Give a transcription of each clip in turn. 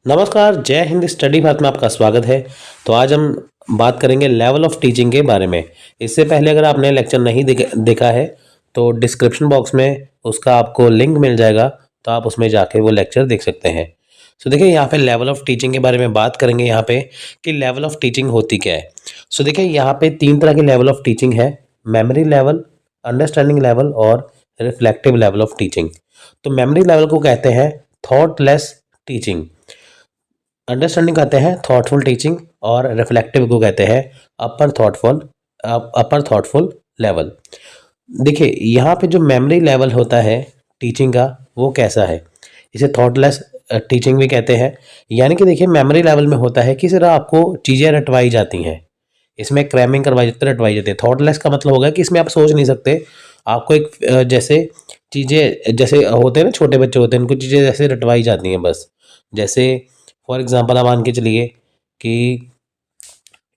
नमस्कार, जय हिंद। स्टडी भारत में आपका स्वागत है। तो आज हम बात करेंगे लेवल ऑफ टीचिंग के बारे में। इससे पहले अगर आपने लेक्चर नहीं देखा है तो डिस्क्रिप्शन बॉक्स में उसका आपको लिंक मिल जाएगा, तो आप उसमें जाके वो लेक्चर देख सकते हैं। सो देखिए, यहाँ पे लेवल ऑफ टीचिंग के बारे में बात करेंगे यहाँ पे कि लेवल ऑफ टीचिंग होती क्या है। सो देखिए, यहाँ पे 3 तरह के लेवल ऑफ टीचिंग है: मेमोरी लेवल, अंडरस्टैंडिंग लेवल और रिफ्लेक्टिव लेवल ऑफ टीचिंग। तो मेमोरी लेवल को कहते हैं थॉटलेस टीचिंग, अंडरस्टैंडिंग कहते हैं थॉटफुल टीचिंग और रिफ्लेक्टिव को कहते हैं अपर थॉटफुल लेवल। देखिए, यहाँ पे जो मेमोरी लेवल होता है टीचिंग का, वो कैसा है, इसे थॉटलेस टीचिंग भी कहते हैं। यानी कि देखिए, मेमोरी लेवल में होता है कि सिर्फ आपको चीज़ें रटवाई जाती हैं, इसमें क्रैमिंग करवाई जाती है, रटवाई जाती है। थॉटलेस का मतलब होगा कि इसमें आप सोच नहीं सकते। आपको एक जैसे चीज़ें जैसे होते हैं ना, छोटे बच्चे होते हैं, उनको चीज़ें जैसे रटवाई जाती हैं बस। जैसे फॉर एग्जांपल आप मान के चलिए कि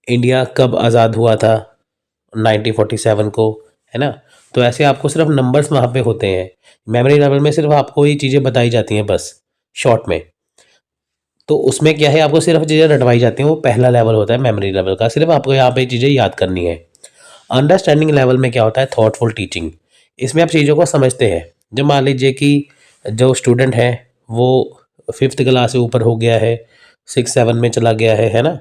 इंडिया कब आज़ाद हुआ था, 1947 को, है ना। तो ऐसे आपको सिर्फ नंबर्स वहाँ पे होते हैं। मेमोरी लेवल में सिर्फ आपको ये चीज़ें बताई जाती हैं बस शॉर्ट में। तो उसमें क्या है, आपको सिर्फ चीज़ें रटवाई जाती हैं। वो पहला लेवल होता है मेमोरी लेवल का, सिर्फ आपको यहाँ पे चीज़ें याद करनी है। अंडरस्टैंडिंग लेवल में क्या होता है, थॉटफुल टीचिंग। इसमें आप चीज़ों को समझते हैं। जब मान लीजिए कि जो स्टूडेंट है वो 5th क्लास से ऊपर हो गया है, 6-7 में चला गया है ना,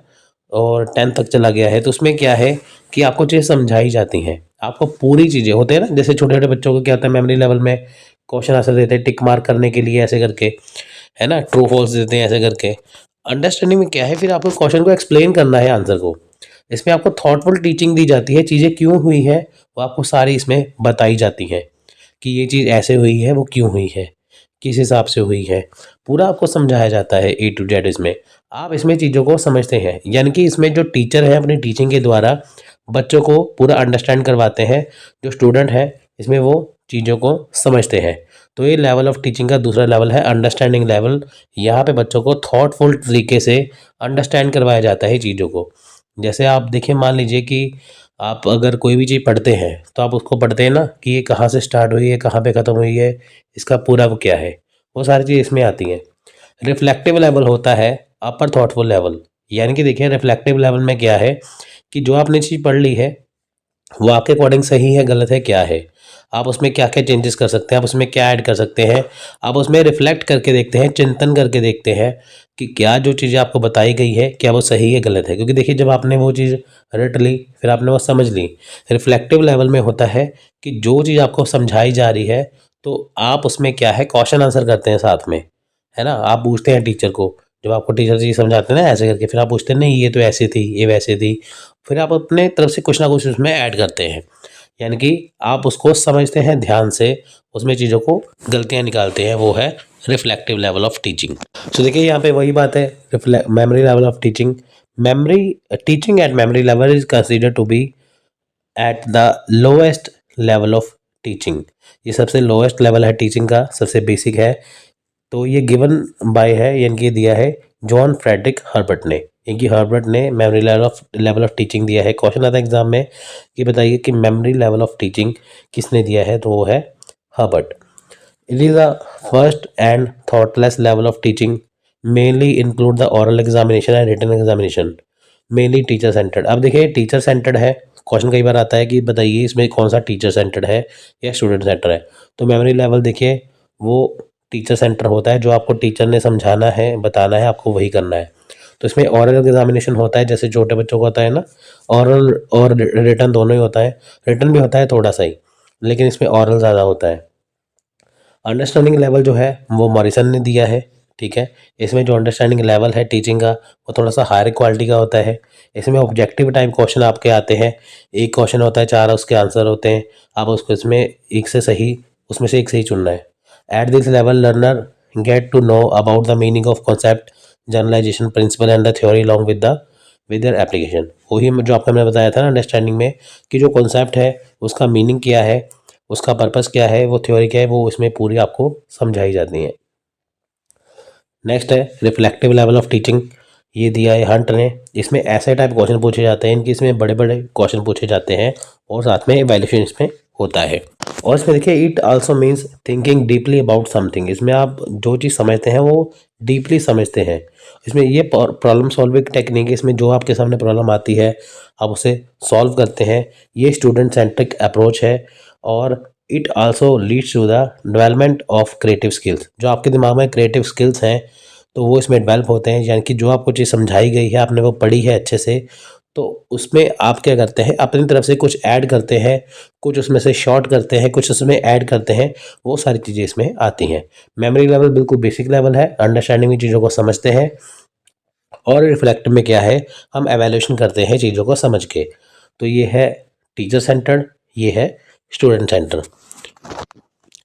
और 10th तक चला गया है, तो उसमें क्या है कि आपको चीज़ें समझाई जाती हैं। आपको पूरी चीज़ें होते हैं ना, जैसे छोटे छोटे बच्चों को क्या होता है, मेमोरी लेवल में क्वेश्चन आंसर देते हैं टिक मार्क करने के लिए, ऐसे करके, है ना, ट्रू फॉल्स देते हैं ऐसे करके। अंडरस्टैंडिंग में क्या है, फिर आपको क्वेश्चन को एक्सप्लेन करना है, आंसर को। इसमें आपको थॉटफुल टीचिंग दी जाती है, चीज़ें क्यों हुई है वो आपको सारी इसमें बताई जाती हैं कि ये चीज़ ऐसे हुई है, वो क्यों हुई है, किस हिसाब से हुई है, पूरा आपको समझाया जाता है A to Z। इसमें आप इसमें चीज़ों को समझते हैं, यानी कि इसमें जो टीचर है अपनी टीचिंग के द्वारा बच्चों को पूरा अंडरस्टैंड करवाते हैं। जो स्टूडेंट है इसमें वो चीज़ों को समझते हैं। तो ये लेवल ऑफ टीचिंग का दूसरा लेवल है, अंडरस्टैंडिंग लेवल। यहाँ पे बच्चों को थॉटफुल तरीके से अंडरस्टैंड करवाया जाता है चीज़ों को। जैसे आप देखिए, मान लीजिए कि आप अगर कोई भी चीज़ पढ़ते हैं तो आप उसको पढ़ते हैं ना कि ये कहाँ से स्टार्ट हुई है, कहाँ पे ख़त्म हुई है, इसका पूरा वो क्या है, वो सारी चीज़ इसमें आती हैं। रिफ्लेक्टिव लेवल होता है अपर थॉटफुल लेवल। यानी कि देखिए, रिफ्लेक्टिव लेवल में क्या है कि जो आपने चीज़ पढ़ ली है वो आपके अकॉर्डिंग सही है, गलत है, क्या है, आप उसमें क्या क्या चेंजेस कर सकते हैं, आप उसमें क्या ऐड कर सकते हैं। आप उसमें रिफ्लेक्ट करके देखते हैं, चिंतन करके देखते हैं कि क्या जो चीज़ें आपको बताई गई है क्या वो सही है, गलत है। क्योंकि देखिए, जब आपने वो चीज़ रट ली, फिर आपने वो समझ ली। रिफ्लेक्टिव लेवल में होता है कि जो चीज़ आपको समझाई जा रही है तो आप उसमें क्या है, क्वेश्चन आंसर करते हैं साथ में, है ना। आप पूछते हैं टीचर को, जब आपको टीचर जी समझाते हैं ना ऐसे करके, फिर आप पूछते हैं नहीं ये तो ऐसी थी, ये वैसे थी। फिर आप अपने तरफ से कुछ ना कुछ उसमें ऐड करते हैं, यानी कि आप उसको समझते हैं ध्यान से, उसमें चीज़ों को गलतियाँ निकालते हैं। वो है reflective level of teaching. So देखिए, यहाँ पे वही बात है, memory level of teaching. Memory teaching at memory level is consider to be at the lowest level of teaching. ये सबसे लोएस्ट लेवल है टीचिंग का, सबसे बेसिक है। तो ये गिवन बाय है, यानी कि दिया है जॉन फ्रेडरिक हर्बर्ट ने। इनकी हर्बर्ट ने मेमोरी लेवल ऑफ टीचिंग दिया है। क्वेश्चन आता है एग्जाम में कि बताइए कि मेमोरी लेवल ऑफ टीचिंग किसने दिया है, तो वो है Herbert. It is the first and thoughtless level of teaching, mainly include the oral examination and written examination, mainly teacher centred. अब देखिए, टीचर सेंटर्ड है, क्वेश्चन कई बार आता है कि बताइए इसमें कौन सा टीचर सेंटर्ड है या स्टूडेंट सेंटर है। तो मेमोरी लेवल देखिए, वो टीचर सेंटर होता है, जो आपको टीचर ने समझाना है, बताना है, आपको वही करना है। तो इसमें ओरल एग्जामिनेशन होता है, जैसे छोटे बच्चों को होता है ना, ओरल और रिटन दोनों ही होता है। रिटन भी होता है थोड़ा सा ही, लेकिन इसमें ओरल ज़्यादा होता है। अंडरस्टैंडिंग लेवल जो है वो मॉरिसन ने दिया है, ठीक है। इसमें जो अंडरस्टैंडिंग लेवल है टीचिंग का, वो थोड़ा सा हायर क्वालिटी का होता है। इसमें ऑब्जेक्टिव टाइप क्वेश्चन आपके आते हैं, एक क्वेश्चन होता है, 4 उसके आंसर होते हैं, आप उसको इसमें एक से सही, उसमें से एक सही चुनना है। At this level learner get to know about the meaning of concept, generalisation principle and the theory along with their application. वही जो आपको मैंने बताया था ना अंडरस्टैंडिंग में, कि जो कॉन्सेप्ट है उसका मीनिंग क्या है, उसका पर्पस क्या है, वो थ्योरी क्या है, वो इसमें पूरी आपको समझाई जाती है। नेक्स्ट है रिफ्लेक्टिव लेवल ऑफ टीचिंग। ये दिया है हंट ने। इसमें ऐसे टाइप क्वेश्चन पूछे जाते हैं, इनकी इसमें बड़े बड़े क्वेश्चन पूछे जाते हैं और साथ में इवैल्यूएशन इसमें होता है। और इसमें देखिए it also means thinking deeply about something. इसमें आप जो चीज़ समझते हैं वो डीपली समझते हैं। इसमें ये प्रॉब्लम सॉल्विंग टेक्निक है, इसमें जो आपके सामने प्रॉब्लम आती है आप उसे सॉल्व करते हैं। ये स्टूडेंट सेंट्रिक अप्रोच है। और it also leads to the development of creative skills. जो आपके दिमाग में क्रिएटिव स्किल्स हैं तो वो इसमें डेवलप होते हैं, यानी कि जो आपको चीज़ समझाई गई है आपने वो पढ़ी है अच्छे से, तो उसमें आप क्या करते हैं अपनी तरफ से कुछ ऐड करते हैं, कुछ उसमें से शॉर्ट करते हैं, कुछ उसमें ऐड करते हैं, वो सारी चीज़ें इसमें आती हैं। मेमोरी लेवल बिल्कुल बेसिक लेवल है, अंडरस्टैंडिंग में चीज़ों को समझते हैं। और रिफ्लेक्ट में क्या है, हम एवेल्यूशन करते हैं चीज़ों को समझ के। तो ये है टीचर सेंटर्ड, ये है स्टूडेंट सेंटर।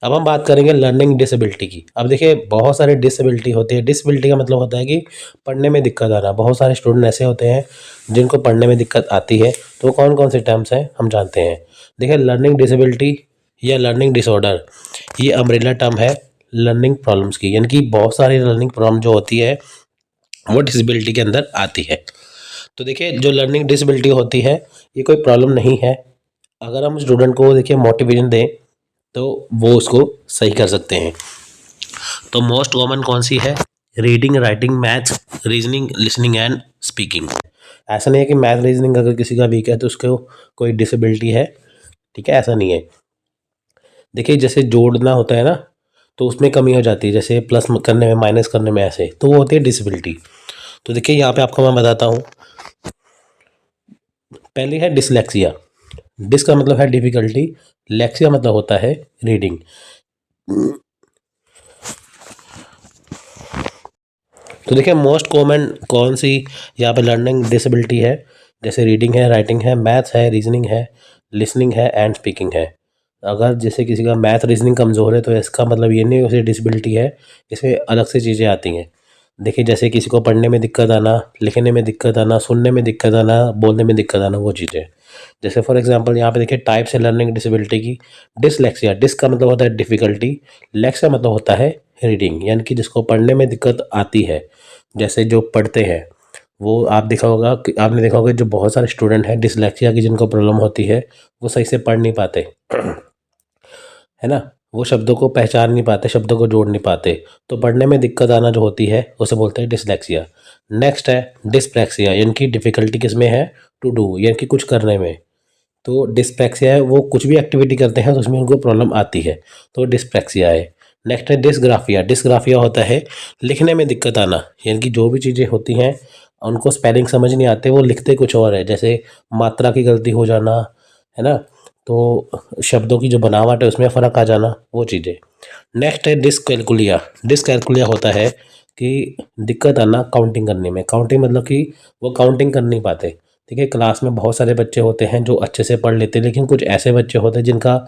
अब हम बात करेंगे लर्निंग डिसेबिलिटी की। अब देखिए बहुत सारे डिसेबिलिटी होती है। डिसेबिलिटी का मतलब होता है कि पढ़ने में दिक्कत आना। बहुत सारे स्टूडेंट ऐसे होते हैं जिनको पढ़ने में दिक्कत आती है। तो कौन कौन से टर्म्स हैं हम जानते हैं। देखिए लर्निंग डिसेबिलिटी या लर्निंग डिसऑर्डर, ये अम्ब्रेला टर्म है लर्निंग प्रॉब्लम्स की, यानी कि बहुत सारी लर्निंग प्रॉब्लम जो होती है वो डिसेबिलिटी के अंदर आती है। तो देखिए जो लर्निंग डिसेबिलिटी होती है ये कोई प्रॉब्लम नहीं है। अगर हम स्टूडेंट को देखिए मोटिवेशन दें तो वो उसको सही कर सकते हैं। तो मोस्ट कॉमन कौन सी है, reading, writing, maths, reasoning, listening and speaking. ऐसा नहीं है कि मैथ रीजनिंग अगर किसी का वीक है तो उसको कोई डिसेबिलिटी है, ठीक है, ऐसा नहीं है। देखिए जैसे जोड़ना होता है ना तो उसमें कमी हो जाती है, जैसे प्लस करने में माइनस करने में, ऐसे तो वो होती है डिसेबिलिटी। तो देखिए यहाँ पे आपको मैं बताता हूँ। पहली है डिसलेक्सिया। डिस का मतलब है डिफिकल्टी, लेक्सिया मतलब होता है रीडिंग। तो देखिए मोस्ट कॉमन कौन सी यहाँ पे लर्निंग डिसेबिलिटी है, जैसे रीडिंग है, राइटिंग है, मैथ्स है, रीजनिंग है, लिसनिंग है एंड स्पीकिंग है। अगर जैसे किसी का मैथ रीजनिंग कमज़ोर है तो इसका मतलब ये नहीं उसे डिसेबिलिटी है, इसमें अलग से चीज़ें आती हैं। देखिए जैसे किसी को पढ़ने में दिक्कत आना, लिखने में दिक्कत आना, सुनने में दिक्कत आना, बोलने में दिक्कत आना, वो चीज़ें। जैसे फॉर एग्जांपल यहाँ पे देखिए टाइप्स है लर्निंग डिसेबिलिटी की। डिसलेक्सिया, डिस का मतलब होता है डिफ़िकल्टी, लेक्स का मतलब होता है रीडिंग, यानी कि जिसको पढ़ने में दिक्कत आती है। जैसे जो पढ़ते हैं वो आपने देखा होगा जो बहुत सारे स्टूडेंट हैं डिसलेक्सिया की जिनको प्रॉब्लम होती है वो सही से पढ़ नहीं पाते है ना, वो शब्दों को पहचान नहीं पाते, शब्दों को जोड़ नहीं पाते। तो पढ़ने में दिक्कत आना जो होती है उसे बोलते हैं डिसलेक्सिया। नेक्स्ट है डिस्प्रैक्सिया, यानी कि डिफ़िकल्टी किसमें है, टू डू, यानी कि कुछ करने में। तो डिस्प्रैक्सिया है वो कुछ भी एक्टिविटी करते हैं तो उसमें उनको प्रॉब्लम आती है, तो डिस्प्रैक्सिया है। नेक्स्ट है डिस्ग्राफिया। डिस्ग्राफिया होता है लिखने में दिक्कत आना, यानी कि जो भी चीज़ें होती हैं उनको स्पेलिंग समझ नहीं आते, वो लिखते कुछ और है, जैसे मात्रा की गलती हो जाना, है ना, तो शब्दों की जो बनावट है उसमें फ़र्क आ जाना, वो चीज़ें। नेक्स्ट है डिसकैलकुलिया। डिसकैलकुलिया होता है कि दिक्कत आना काउंटिंग करने में। काउंटिंग मतलब कि वो काउंटिंग कर नहीं पाते। देखिए क्लास में बहुत सारे बच्चे होते हैं जो अच्छे से पढ़ लेते हैं, लेकिन कुछ ऐसे बच्चे होते हैं जिनका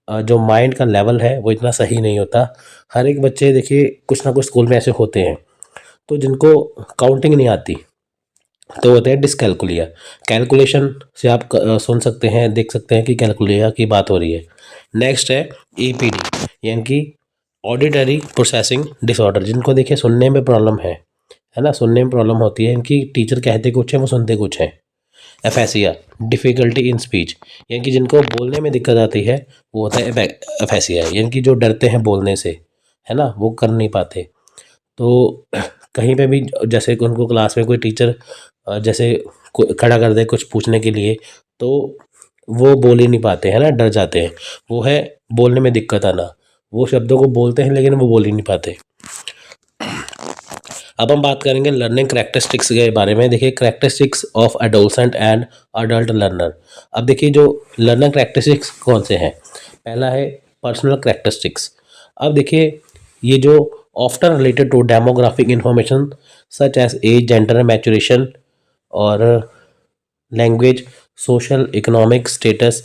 जो माइंड का लेवल है वो इतना सही नहीं होता। हर एक बच्चे देखिए कुछ ना कुछ स्कूल में ऐसे होते हैं तो जिनको काउंटिंग नहीं आती, तो होते हैं डिसकैलकुलिया। कैलकुलेशन से आप सुन सकते हैं, देख सकते हैं कि कैलकुलिया की बात हो रही है। नेक्स्ट है ईपीडी, यानी कि ऑडिटरी प्रोसेसिंग डिसऑर्डर, जिनको देखिए सुनने में प्रॉब्लम है ना, सुनने में प्रॉब्लम होती है, इनकी टीचर कहते कुछ है वो सुनते कुछ है। एफेसिया, डिफ़िकल्टी इन स्पीच, यानी कि जिनको बोलने में दिक्कत आती है वो होता है एफेसिया, यानी कि जो डरते हैं बोलने से, है ना, वो कर नहीं पाते। तो कहीं पे भी जैसे कि उनको क्लास में कोई टीचर जैसे खड़ा कर दे कुछ पूछने के लिए तो वो बोल ही नहीं पाते, है ना, डर जाते हैं। वो है बोलने में दिक्कत आना, वो शब्दों को बोलते हैं लेकिन वो बोल ही नहीं पाते। अब हम बात करेंगे लर्निंग करेक्टरिस्टिक्स के बारे में। देखिए characteristics of adolescent and adult learner. अब देखिए जो लर्नर करेक्टरिस्टिक्स कौन से हैं, पहला है पर्सनल करेक्टरिस्टिक्स। अब देखिए ये जो often related to demographic information such age age, gender, maturation और language, social economic status,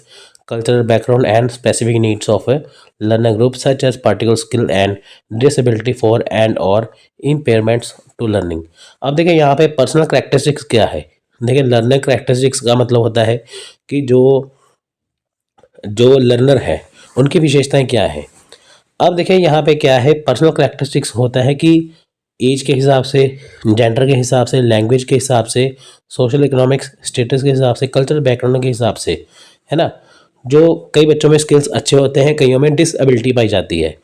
cultural background and specific needs of a learner group such as particular skill and disability for and or impairments to learning। अब देखिए यहाँ पे personal characteristics क्या है। देखिए learner characteristics का मतलब होता है कि जो जो लर्नर है उनकी विशेषताएं क्या है। अब देखिए यहाँ पे क्या है, पर्सनल करेक्टरिस्टिक्स होता है कि एज के हिसाब से, जेंडर के हिसाब से, लैंग्वेज के हिसाब से, सोशल इकोनॉमिक स्टेटस के हिसाब से, कल्चरल बैकग्राउंड के हिसाब से, है ना, जो कई बच्चों में स्किल्स अच्छे होते हैं, कईयों में डिसएबिलिटी पाई जाती है।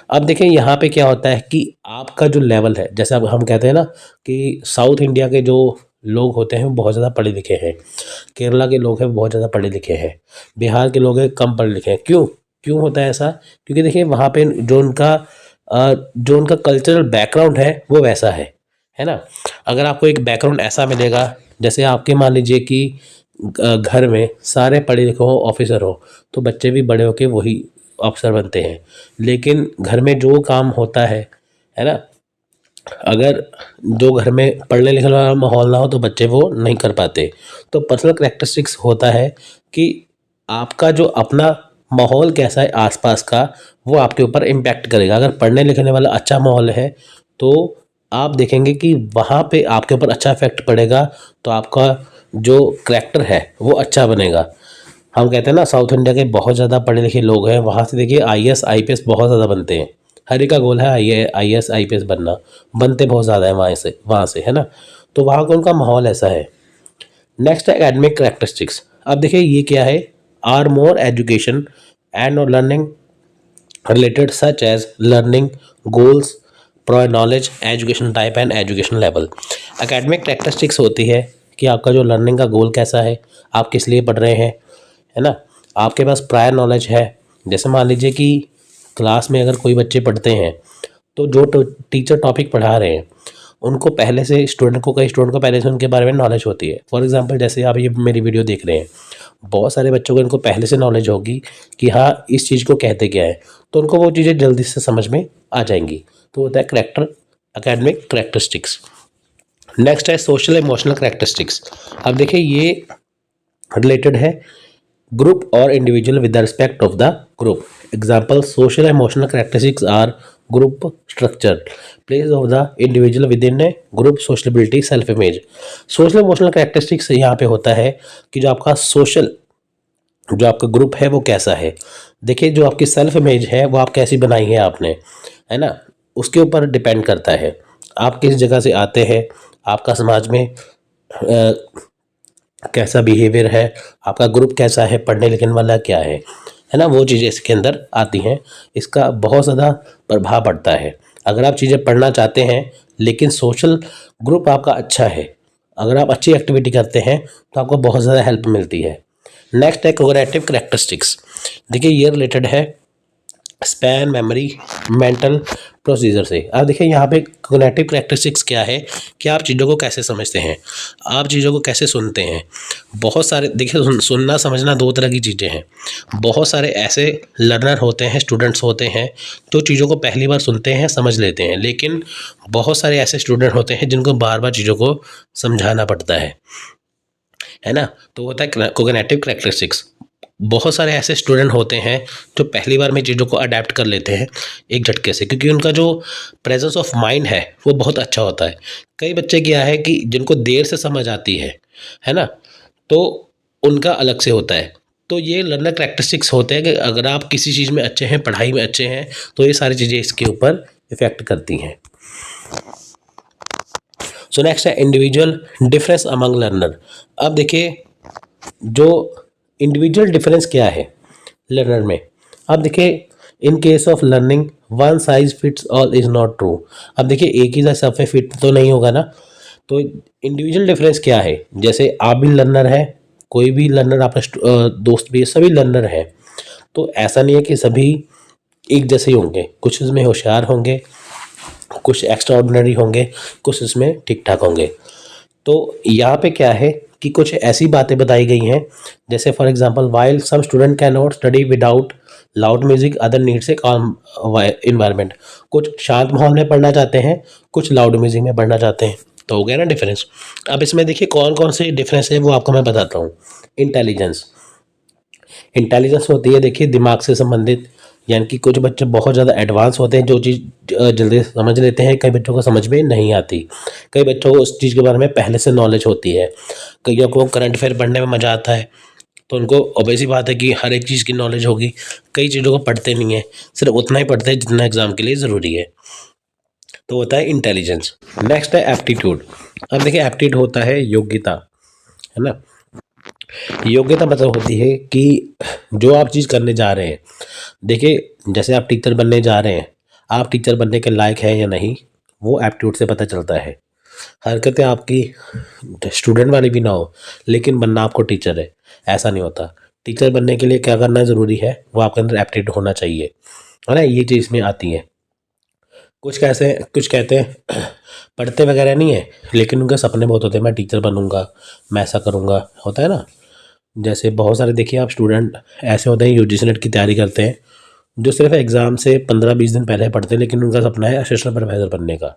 अब देखें यहाँ पे क्या होता है कि आपका जो लेवल है, जैसे अब हम कहते हैं ना कि साउथ इंडिया के जो लोग होते हैं वो बहुत ज़्यादा पढ़े लिखे हैं, केरला के लोग हैं वो बहुत ज़्यादा पढ़े लिखे हैं, बिहार के लोग हैं कम पढ़े लिखे हैं। क्यों क्यों होता है ऐसा? क्योंकि देखिए वहाँ पे जो उनका कल्चरल बैकग्राउंड है वो वैसा है ना। अगर आपको एक बैकग्राउंड ऐसा मिलेगा, जैसे आपके मान लीजिए कि घर में सारे पढ़े लिखे हो, ऑफिसर हो, तो बच्चे भी बड़े होके वही अफसर बनते हैं। लेकिन घर में जो काम होता है ना, अगर जो घर में पढ़ने लिखने वाला माहौल ना हो तो बच्चे वो नहीं कर पाते। तो पर्सनल करैक्टरिस्टिक्स होता है कि आपका जो अपना माहौल कैसा है आसपास का, वो आपके ऊपर इम्पैक्ट करेगा। अगर पढ़ने लिखने वाला अच्छा माहौल है तो आप देखेंगे कि वहाँ पे आपके ऊपर अच्छा इफेक्ट पड़ेगा, तो आपका जो करैक्टर है वो अच्छा बनेगा। हम कहते हैं ना साउथ इंडिया के बहुत ज़्यादा पढ़े लिखे लोग हैं, वहाँ से देखिए आईएएस आईपीएस बहुत ज़्यादा बनते हैं। हर एक का गोल है आईएएस आईपीएस बनना, बनते बहुत ज़्यादा है वहाँ से है ना। तो वहाँ का उनका माहौल ऐसा है। नेक्स्ट है एकेडमिक करेक्टरिस्टिक्स। अब देखिए ये क्या है, आर मोर एजुकेशन एंड और learning related such as learning goals, pro knowledge, education type and education level. Academic characteristics होती है कि आपका जो लर्निंग का गोल कैसा है, आप किस लिए पढ़ रहे हैं, है ना। आपके पास प्रायर नॉलेज है, जैसे मान लीजिए कि क्लास में अगर कोई बच्चे पढ़ते हैं तो जो टीचर टॉपिक पढ़ा रहे हैं उनको पहले से कई स्टूडेंट को पहले से उनके बारे में नॉलेज होती है। फॉर एग्जांपल जैसे आप ये मेरी वीडियो देख रहे हैं, बहुत सारे बच्चों को इनको पहले से नॉलेज होगी कि हाँ इस चीज़ को कहते क्या है, तो उनको वो चीज़ें जल्दी से समझ में आ जाएंगी। तो होता है एकेडमिक करेक्टरिस्टिक्स। नेक्स्ट है सोशल इमोशनल करेक्टरिस्टिक्स। अब देखिए ये रिलेटेड है ग्रुप और individual with the respect of the group. Example social emotional characteristics are group structure, place of the individual within a group, sociability, self image. Social emotional characteristics यहाँ पे होता है कि जो आपका ग्रुप है वो कैसा है। देखिए जो आपकी सेल्फ इमेज है वो आप कैसी बनाई है आपने, है ना, उसके ऊपर डिपेंड करता है आप किस जगह से आते हैं, आपका समाज में कैसा बिहेवियर है, आपका ग्रुप कैसा है, पढ़ने लिखने वाला क्या है ना, वो चीज़ें इसके अंदर आती हैं। इसका बहुत ज़्यादा प्रभाव पड़ता है। अगर आप चीज़ें पढ़ना चाहते हैं लेकिन सोशल ग्रुप आपका अच्छा है, अगर आप अच्छी एक्टिविटी करते हैं तो आपको बहुत ज़्यादा हेल्प मिलती है। नेक्स्ट है कोग्निटिव करेक्टरिस्टिक्स। देखिए ये रिलेटेड है स्पैन, मेमोरी, मेंटल प्रोसीजर से। अब देखिए यहाँ पे कोग्निटिव करेक्टरिस्टिक्स क्या है कि आप चीज़ों को कैसे समझते हैं, आप चीज़ों को कैसे सुनते हैं। बहुत सारे देखिए सुनना समझना दो तरह की चीज़ें हैं। बहुत सारे ऐसे लर्नर होते हैं, स्टूडेंट्स होते हैं जो चीज़ों को पहली बार सुनते हैं, समझ लेते हैं, लेकिन बहुत सारे ऐसे स्टूडेंट होते हैं जिनको बार बार चीज़ों को समझाना पड़ता है ना। तो होता है कोग्निटिव करेक्टरिस्टिक्स। बहुत सारे ऐसे स्टूडेंट होते हैं जो पहली बार में चीज़ों को अडेप्ट कर लेते हैं एक झटके से, क्योंकि उनका जो प्रेजेंस ऑफ माइंड है वो बहुत अच्छा होता है। कई बच्चे क्या है कि जिनको देर से समझ आती है ना, तो उनका अलग से होता है। तो ये लर्नर करेक्टरिस्टिक्स होते हैं कि अगर आप किसी चीज़ में अच्छे हैं, पढ़ाई में अच्छे हैं, तो ये सारी चीज़ें इसके ऊपर इफेक्ट करती हैं। सो नेक्स्ट है इंडिविजुअल डिफरेंस अमंग लर्नर। अब देखिए जो इंडिविजुअल डिफरेंस क्या है लर्नर में। अब देखिए in case of learning one size fits all is not true. अब देखिए एक ही सब पे फिट तो नहीं होगा ना। तो इंडिविजुअल डिफरेंस क्या है, जैसे आप भी लर्नर है, कोई भी लर्नर, आपका दोस्त भी, सभी लर्नर है, तो ऐसा नहीं है कि सभी एक जैसे ही होंगे। कुछ इसमें होशियार होंगे, कुछ एक्स्ट्रा ऑर्डिनरी होंगे, कुछ इसमें ठीक ठाक होंगे। तो यहाँ पे क्या है कि कुछ ऐसी बातें बताई गई हैं, जैसे for example while some student can not study without loud music, other needs a calm environment. कुछ शांत माहौल में पढ़ना चाहते हैं, कुछ लाउड म्यूजिक में पढ़ना चाहते हैं। तो हो गया ना डिफरेंस। अब इसमें देखिए कौन कौन से डिफरेंस है वो आपको मैं बताता हूँ। इंटेलिजेंस होती है देखिए दिमाग से संबंधित, यानी कि कुछ बच्चे बहुत ज़्यादा एडवांस होते हैं, जो चीज़ जल्दी समझ लेते हैं, कई बच्चों को समझ में नहीं आती, कई बच्चों को उस चीज़ के बारे में पहले से नॉलेज होती है, कईयों को करंट अफेयर पढ़ने में मज़ा आता है, तो उनको ऑब्वियस ही बात है कि हर एक चीज़ की नॉलेज होगी। कई चीज़ों को पढ़ते नहीं है, सिर्फ उतना ही पढ़ते हैं जितना एग्जाम के लिए ज़रूरी है। तो होता है इंटेलिजेंस। नेक्स्ट है एप्टीट्यूड। अब देखिए एप्टीट्यूड होता है योग्यता, है ना। योग्यता मतलब होती है कि जो आप चीज़ करने जा रहे हैं, देखिए जैसे आप टीचर बनने जा रहे हैं, आप टीचर बनने के लायक हैं या नहीं, वो एप्टीट्यूड से पता चलता है। हरकतें आपकी स्टूडेंट वाली भी ना हो, लेकिन बनना आपको टीचर है, ऐसा नहीं होता। टीचर बनने के लिए क्या करना ज़रूरी है, वो आपके अंदर एप्टीट्यूड होना चाहिए, है ना, ये चीज़ में आती है। कुछ कहते हैं पढ़ते वगैरह नहीं है, लेकिन उनके सपने बहुत होते हैं, मैं टीचर बनूंगा, मैं ऐसा करूंगा, होता है ना। जैसे बहुत सारे देखिए आप स्टूडेंट ऐसे होते हैं यूजीसी नेट की तैयारी करते हैं, जो सिर्फ एग्ज़ाम से 15-20 दिन पहले पढ़ते हैं, लेकिन उनका सपना है असिस्टेंट प्रोफेसर बनने का।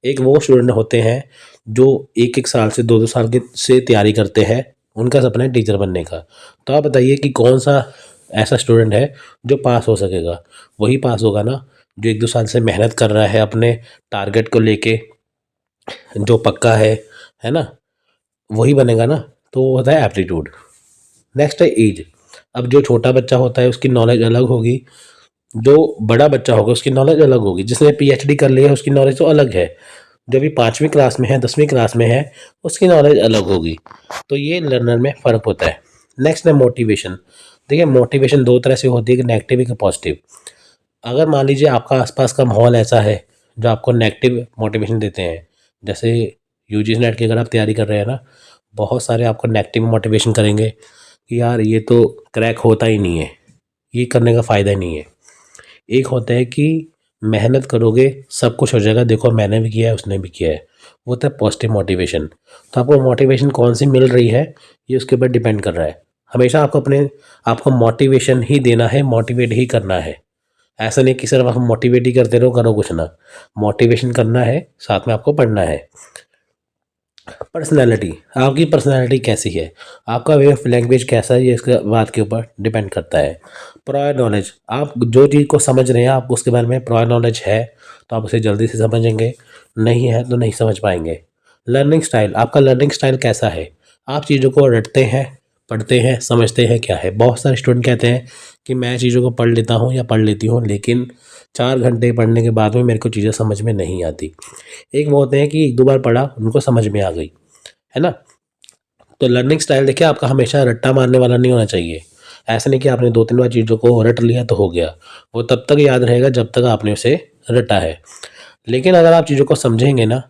एक वो स्टूडेंट होते हैं जो 1-1 साल से 2-2 साल के से तैयारी करते हैं, उनका सपना है टीचर बनने का। तो आप बताइए कि कौन सा ऐसा स्टूडेंट है जो पास हो सकेगा? वही पास होगा ना जो 1-2 साल से मेहनत कर रहा है अपने टारगेट को लेके, जो पक्का है ना, वही बनेगा ना। तो वो होता है एप्टीट्यूड। नेक्स्ट है एज। अब जो छोटा बच्चा होता है उसकी नॉलेज अलग होगी, जो बड़ा बच्चा होगा उसकी नॉलेज अलग होगी। जिसने पीएचडी कर लिया है उसकी नॉलेज तो अलग है, जो भी 5वीं क्लास में है, 10वीं क्लास में है, उसकी नॉलेज अलग होगी। तो ये लर्नर में फ़र्क होता है। नेक्स्ट है मोटिवेशन। देखिए मोटिवेशन दो तरह से होती है, एक नेगेटिव एक पॉजिटिव। अगर मान लीजिए आपका आसपास का माहौल ऐसा है जो आपको नेगेटिव मोटिवेशन देते हैं, जैसे यूजीसी नेट की अगर आप तैयारी कर रहे हैं ना, बहुत सारे आपको नेगेटिव मोटिवेशन करेंगे कि यार ये तो क्रैक होता ही नहीं है, ये करने का फ़ायदा ही नहीं है। एक होता है कि मेहनत करोगे सब कुछ हो जाएगा, देखो मैंने भी किया है उसने भी किया है, वो होता है पॉजिटिव मोटिवेशन। तो आपको मोटिवेशन कौन सी मिल रही है ये उसके ऊपर डिपेंड कर रहा है। हमेशा आपको मोटिवेशन ही देना है, मोटिवेट ही करना है। ऐसा नहीं कि सिर्फ आप मोटिवेट ही करते रहो, करो कुछ ना। मोटिवेशन करना है, साथ में आपको पढ़ना है। पर्सनैलिटी, आपकी पर्सनैलिटी कैसी है, आपका वे ऑफ लैंग्वेज कैसा है, ये इसके बात के ऊपर डिपेंड करता है। प्रायर नॉलेज, आप जो चीज़ को समझ रहे हैं, आपको उसके बारे में प्रायर नॉलेज है तो आप उसे जल्दी से समझेंगे, नहीं है तो नहीं समझ पाएंगे। लर्निंग स्टाइल, आपका लर्निंग स्टाइल कैसा है, आप चीज़ों को रटते हैं, पढ़ते हैं, समझते हैं क्या है। बहुत सारे स्टूडेंट कहते हैं कि मैं चीज़ों को पढ़ लेता हूँ या पढ़ लेती हूँ, लेकिन 4 घंटे पढ़ने के बाद में मेरे को चीज़ें समझ में नहीं आती। एक वो होते हैं कि 1-2 बार पढ़ा उनको समझ में आ गई, है ना। तो लर्निंग स्टाइल देखिए आपका हमेशा रट्टा मारने वाला नहीं होना चाहिए। ऐसा नहीं कि आपने 2-3 बार चीज़ों को रट लिया तो हो गया, वो तब तक याद रहेगा जब तक आपने उसे रटा है। लेकिन अगर आप चीज़ों को समझेंगे ना,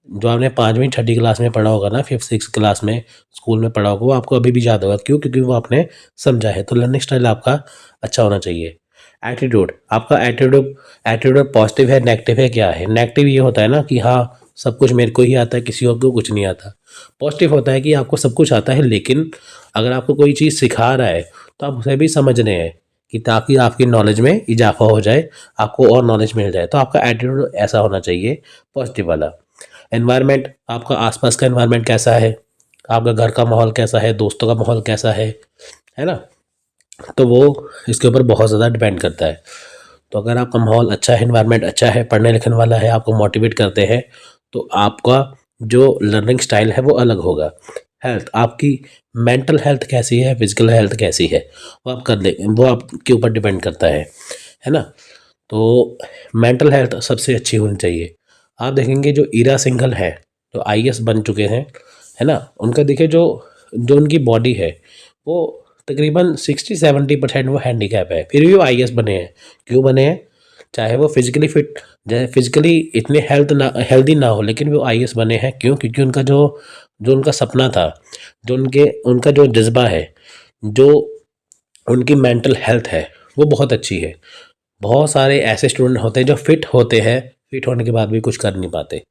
जो आपने 5वीं 6ठी क्लास में पढ़ा होगा ना, 5th 6th क्लास में स्कूल में पढ़ा होगा, वो आपको अभी भी याद होगा। क्यों? क्योंकि वो आपने समझा है। तो लर्निंग स्टाइल आपका अच्छा होना चाहिए। एटीट्यूड, आपका एटीट्यूड एटीट्यूड पॉजिटिव है, नेगेटिव है, क्या है? नेगेटिव ये होता है ना कि हाँ सब कुछ मेरे को ही आता है, किसी और को कुछ नहीं आता। पॉजिटिव होता है कि आपको सब कुछ आता है, लेकिन अगर आपको कोई चीज़ सिखा रहा है तो आप उसे भी समझ रहे हैं कि ताकि आपकी नॉलेज में इजाफा हो जाए, आपको और नॉलेज मिल जाए। तो आपका एटीट्यूड ऐसा होना चाहिए, पॉजिटिव वाला। एनवायरनमेंट, आपका आसपास का एनवायरनमेंट कैसा है, आपका घर का माहौल कैसा है, दोस्तों का माहौल कैसा है ना। तो वो इसके ऊपर बहुत ज़्यादा डिपेंड करता है। तो अगर आपका माहौल अच्छा है, एनवायरनमेंट अच्छा है, पढ़ने लिखने वाला है, आपको मोटिवेट करते हैं, तो आपका जो लर्निंग स्टाइल है वो अलग होगा। हेल्थ, आपकी मेंटल हेल्थ कैसी है, फिजिकल हेल्थ कैसी है, वो आपके ऊपर डिपेंड करता है ना। तो मेंटल हेल्थ सबसे अच्छी होनी चाहिए। आप देखेंगे जो ईरा सिंघल है, जो आईएएस बन चुके हैं, है ना, उनका देखिए जो जो उनकी बॉडी है वो तकरीबन 60-70% वो हैंडीकैप है, फिर भी वो आईएएस बने हैं। क्यों बने हैं? चाहे वो फिजिकली फिट, चाहे फिजिकली इतने हेल्दी ना हो, लेकिन वो आईएएस बने हैं। क्यों? क्योंकि उनका जो जो उनका सपना था, जो उनका जो जज्बा है, जो उनकी मेंटल हेल्थ है, वो बहुत अच्छी है। बहुत सारे ऐसे स्टूडेंट होते हैं जो फिट होते हैं, फिट होने के बाद भी कुछ कर नहीं पाते।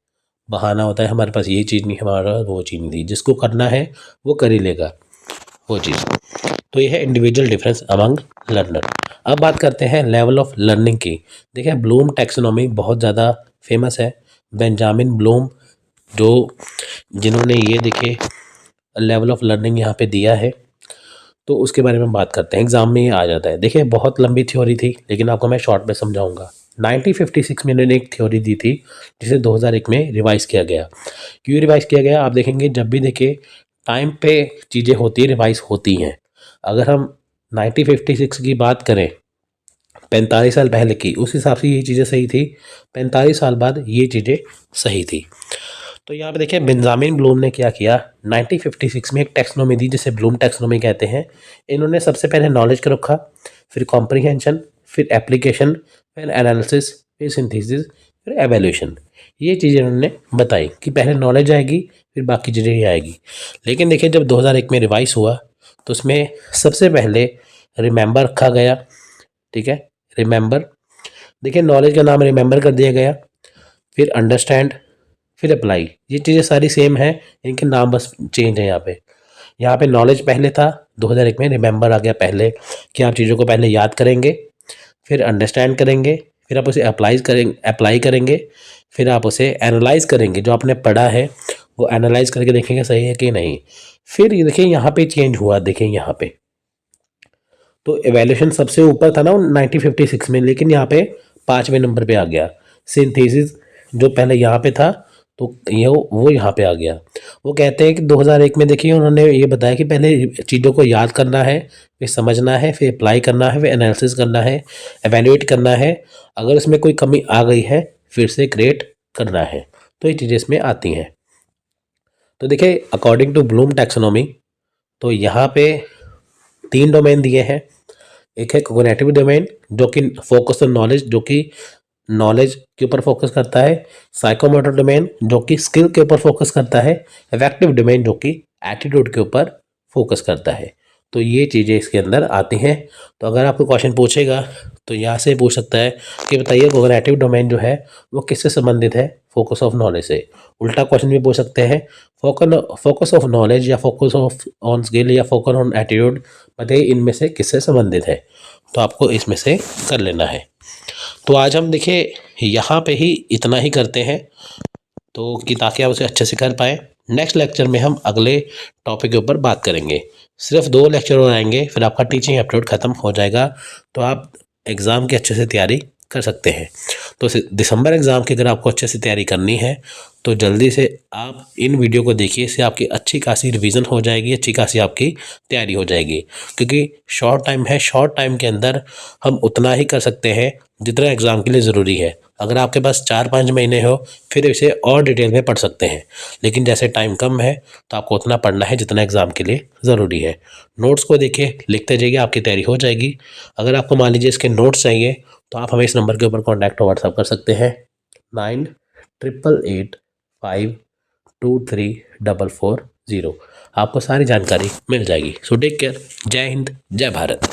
बहाना होता है हमारे पास ये चीज़ नहीं, हमारे पास वो चीज़ नहीं थी। जिसको करना है वो कर ही लेगा वो चीज़। तो ये है इंडिविजुअल डिफरेंस अमंग लर्नर। अब बात करते हैं लेवल ऑफ लर्निंग की। देखिए ब्लूम टैक्सोनॉमी बहुत ज़्यादा फेमस है। बेंजामिन ब्लूम, जो जिन्होंने ये देखिए लेवल ऑफ लर्निंग यहाँ पे दिया है, तो उसके बारे में बात करते हैं। एग्जाम में ये आ जाता है। देखिए बहुत लंबी थ्योरी थी, लेकिन आपको मैं शॉर्ट में समझाऊंगा। 1956 में इन्होंने एक थ्योरी दी थी, जिसे 2001 में रिवाइज किया गया। क्यों रिवाइज किया गया? आप देखेंगे जब भी देखिए टाइम पे चीज़ें होती है, रिवाइज होती हैं। अगर हम 1956 की बात करें, 45 साल पहले की, उस हिसाब से ये चीज़ें सही थी। 45 साल बाद ये चीज़ें सही थी। तो यहाँ पे देखिए बेंजामिन ब्लूम ने क्या किया, 1956 में एक टैक्सोनॉमी दी जिसे ब्लूम टैक्सोनॉमी कहते हैं। इन्होंने सबसे पहले नॉलेज को रखा, फिर कॉम्प्रिहेंशन, फिर एप्लीकेशन, फिर एनालिसिस, फिर सिंथेसिस, फिर एवेल्यूशन। ये चीज़ें इन्होंने बताई कि पहले नॉलेज आएगी फिर बाकी चीज़ें ही आएगी। लेकिन देखिए जब 2001 में रिवाइज हुआ तो उसमें सबसे पहले रिमेंबर रखा गया। ठीक है, रिमेंबर, देखिए नॉलेज का नाम रिमेंबर कर दिया गया, फिर अंडरस्टैंड, फिर अप्लाई। ये चीज़ें सारी सेम है, इनके नाम बस चेंज है। यहाँ पे नॉलेज पहले था, 2001 में रिमेंबर आ गया पहले, कि आप चीज़ों को पहले याद करेंगे, फिर अंडरस्टैंड करेंगे, फिर आप उसे अप्लाई करेंगे, फिर आप उसे एनालाइज करेंगे, जो आपने पढ़ा है वो एनालाइज करके देखेंगे सही है कि नहीं। फिर ये देखिए यहाँ पे चेंज हुआ, देखिए यहाँ पे तो एवेल्यूशन सबसे ऊपर था ना 1956 में, लेकिन यहाँ पे 5वें नंबर पे आ गया। सिंथेसिस जो पहले यहाँ पे था तो ये वो यहाँ पे आ गया। वो कहते हैं कि 2001 में देखिए उन्होंने ये बताया कि पहले चीज़ों को याद करना है, फिर समझना है, फिर अप्लाई करना है, फिर एनालिसिस करना है, एवेल्युएट करना है, अगर इसमें कोई कमी आ गई है फिर से क्रिएट करना है। तो ये चीज़ें इसमें आती हैं। तो देखिए अकॉर्डिंग टू ब्लूम टैक्सोनॉमी तो यहाँ पे 3 डोमेन दिए हैं। एक है कोग्निटिव डोमेन जो कि फोकस ऑन नॉलेज, जो कि नॉलेज के ऊपर फोकस करता है। साइकोमोटर डोमेन जो कि स्किल के ऊपर फोकस करता है। अफेक्टिव डोमेन जो कि एटीट्यूड के ऊपर फोकस करता है। तो ये चीज़ें इसके अंदर आती हैं। तो अगर आपको क्वेश्चन पूछेगा तो यहाँ से पूछ सकता है कि बताइए कोग्निटिव डोमेन जो है वो किससे संबंधित है, फोकस ऑफ नॉलेज से। उल्टा क्वेश्चन भी पूछ सकते हैं, फोकस ऑफ नॉलेज या फोकस ऑफ ऑन स्किल या फोकस ऑन एटीट्यूड, बताइए इनमें से किससे संबंधित है। तो आपको इसमें से कर लेना है। तो आज हम देखिए यहाँ पे ही इतना ही करते हैं, तो कि ताकि आप उसे अच्छे से कर पाएँ। नेक्स्ट लेक्चर में हम अगले टॉपिक के ऊपर बात करेंगे। सिर्फ 2 लेक्चर और आएंगे, फिर आपका टीचिंग एप्टीट्यूड ख़त्म हो जाएगा। तो आप एग्ज़ाम की अच्छे से तैयारी कर सकते हैं। तो दिसंबर एग्ज़ाम की अगर आपको अच्छे से तैयारी करनी है तो जल्दी से आप इन वीडियो को देखिए, इससे आपकी अच्छी खासी रिवीजन हो जाएगी, अच्छी खासी आपकी तैयारी हो जाएगी। क्योंकि शॉर्ट टाइम है, शॉर्ट टाइम के अंदर हम उतना ही कर सकते हैं जितना एग्ज़ाम के लिए ज़रूरी है। अगर आपके पास 4-5 महीने हो फिर इसे और डिटेल में पढ़ सकते हैं, लेकिन जैसे टाइम कम है तो आपको उतना पढ़ना है जितना एग्ज़ाम के लिए ज़रूरी है। नोट्स को देखिए, लिखते जाइए, आपकी तैयारी हो जाएगी। अगर आपको मान लीजिए इसके नोट्स चाहिए तो आप हमें इस नंबर के ऊपर कॉन्टैक्ट व्हाट्सअप कर सकते हैं 9888523440। आपको सारी जानकारी मिल जाएगी। So take care. जय हिंद, जय भारत।